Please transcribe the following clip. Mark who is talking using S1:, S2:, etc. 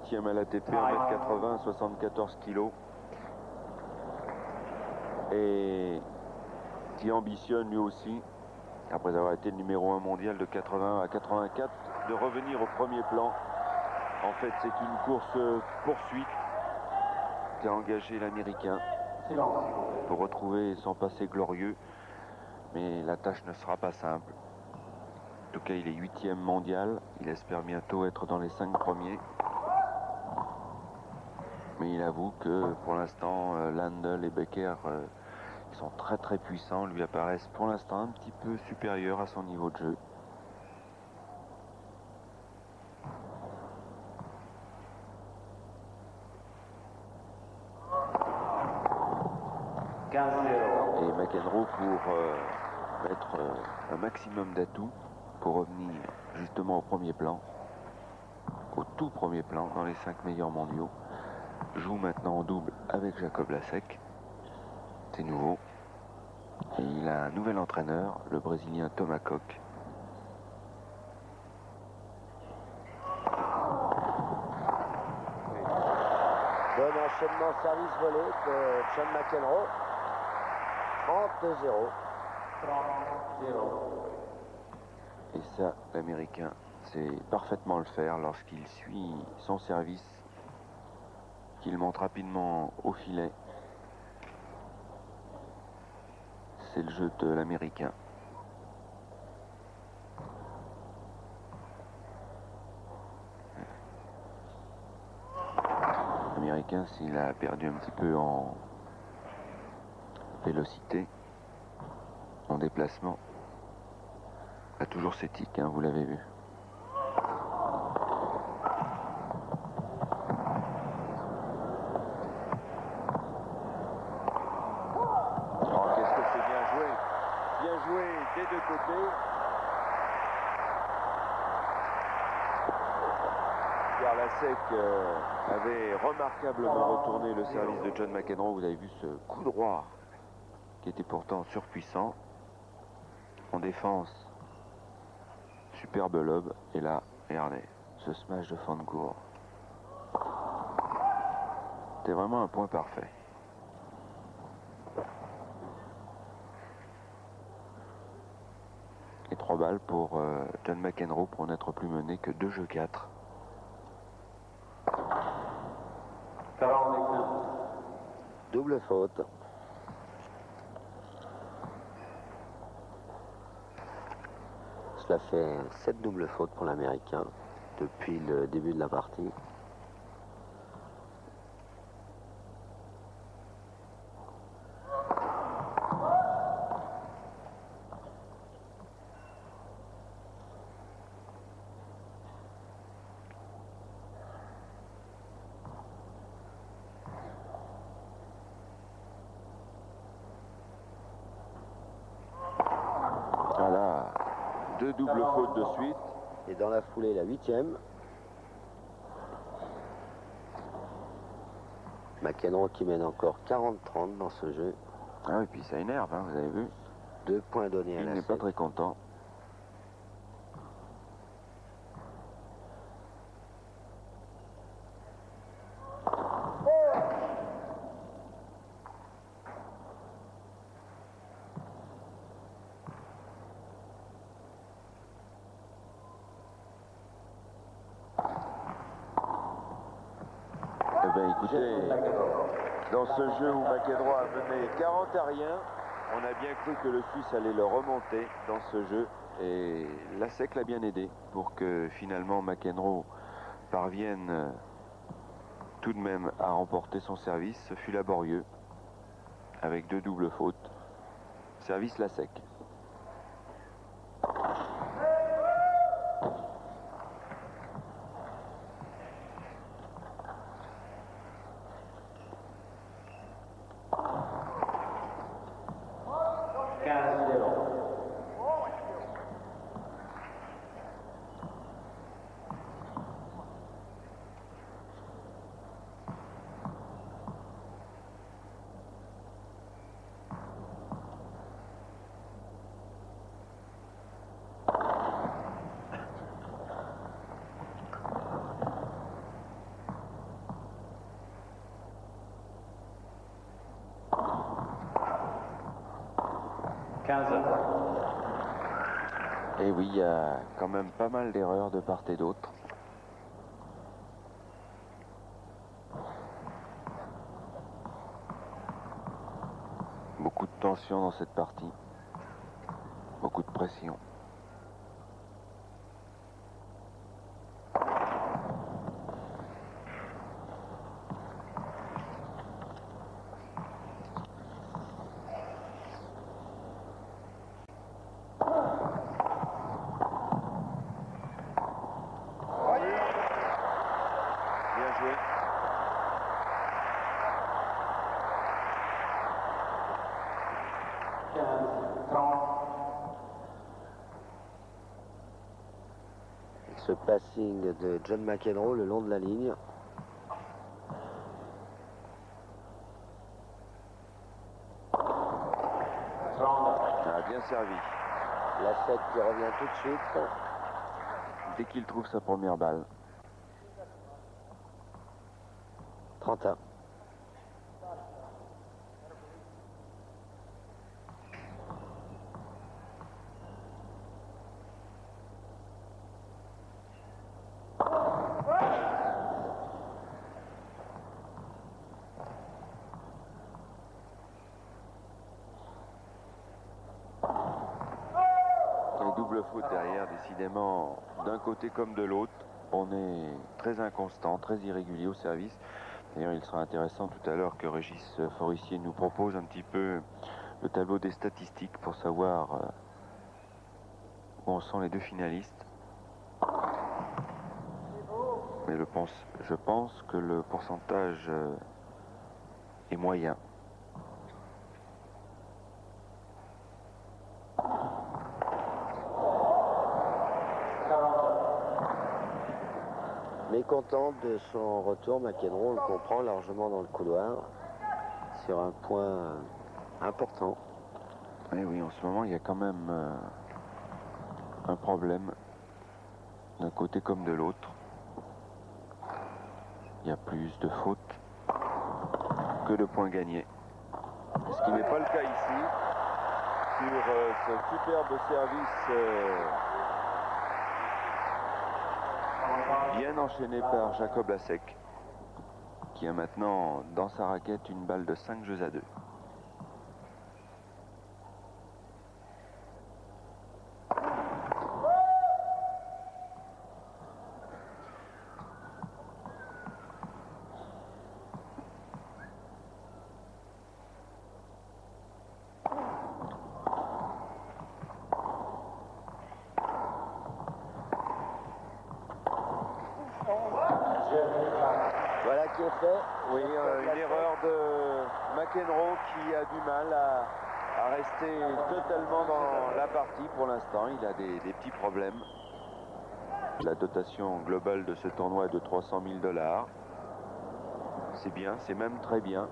S1: 8e à l'ATP, 1m80, 74 kg. Et qui ambitionne lui aussi, après avoir été le numéro 1 mondial de 80 à 84, de revenir au premier plan. En fait, c'est une course poursuite qui a engagé l'Américain pour retrouver son passé glorieux. Mais la tâche ne sera pas simple. En tout cas, il est 8e mondial. Il espère bientôt être dans les 5 premiers. Mais il avoue que pour l'instant, Landl et Becker ils sont très très puissants, lui apparaissent pour l'instant un petit peu supérieurs à son niveau de jeu. Et McEnroe pour mettre un maximum d'atouts pour revenir justement au premier plan, au tout premier plan dans les 5 meilleurs mondiaux. Joue maintenant en double avec Jacob Lasek. C'est nouveau. Et il a un nouvel entraîneur, le Brésilien Thomas Koch.
S2: Bon enchaînement service volé de John McEnroe. 32-0.
S1: Et ça, l'Américain sait parfaitement le faire lorsqu'il suit son service, qu'il monte rapidement au filet. C'est le jeu de l'Américain. L'Américain, s'il a perdu un petit peu en vélocité, en déplacement, a toujours ses tics, hein, vous l'avez vu. Oh, qu'est-ce que c'est bien joué! Bien joué des deux côtés. Pierre Lasek avait remarquablement retourné le service de John McEnroe. Vous avez vu ce coup droit qui était pourtant surpuissant. En défense, superbe lob. Et là, regardez, ce smash de Fancourt. C'était vraiment un point parfait. Et 3 balles pour John McEnroe pour n'être plus mené que 2 jeux 4.
S2: Double faute. Cela fait 7 doubles fautes pour l'Américain depuis le début de la partie.
S1: Voilà, 2 doubles fautes de suite.
S2: Et dans la foulée, la 8e. McEnroe qui mène encore 40-30 dans ce jeu.
S1: Ah oui, puis ça énerve, hein, vous avez vu.
S2: 2 points donnés à
S1: Il
S2: la
S1: n'est pas
S2: 7.
S1: très content. Eh bien, écoutez, dans ce jeu où McEnroe a mené 40 à rien, on a bien cru que le Suisse allait le remonter dans ce jeu. Et Lasek l'a bien aidé pour que finalement McEnroe parvienne tout de même à remporter son service. Ce fut laborieux, avec 2 doubles fautes. Service Lasek.
S3: 15.
S1: Et oui, il y a quand même pas mal d'erreurs de part et d'autre. Beaucoup de tension dans cette partie. Beaucoup de pression. Bien joué.
S2: Ce passing de John McEnroe le long de la ligne.
S1: Ah, bien servi.
S2: La 7 qui revient tout de suite.
S1: Dès qu'il trouve sa première balle.
S2: 31.
S1: Et double faute derrière, décidément, d'un côté comme de l'autre. On est très inconstant, très irrégulier au service. D'ailleurs, il sera intéressant tout à l'heure que Régis Forissier nous propose un petit peu le tableau des statistiques pour savoir où en sont les deux finalistes. Mais je pense que le pourcentage est moyen.
S2: Mécontent de son retour, McEnroe, on le comprend largement dans le couloir, sur un point important.
S1: Et oui, en ce moment, il y a quand même un problème, d'un côté comme de l'autre. Il y a plus de fautes que de points gagnés. Ce qui n'est pas le cas ici, sur ce superbe service bien enchaîné par Jacob Lasek, qui a maintenant dans sa raquette une balle de 5 jeux à 2.
S2: Voilà qui est fait.
S1: Oui, une erreur de McEnroe qui a du mal à rester totalement dans la partie pour l'instant. Il a des petits problèmes. La dotation globale de ce tournoi est de 300 000 $. C'est bien, c'est même très bien.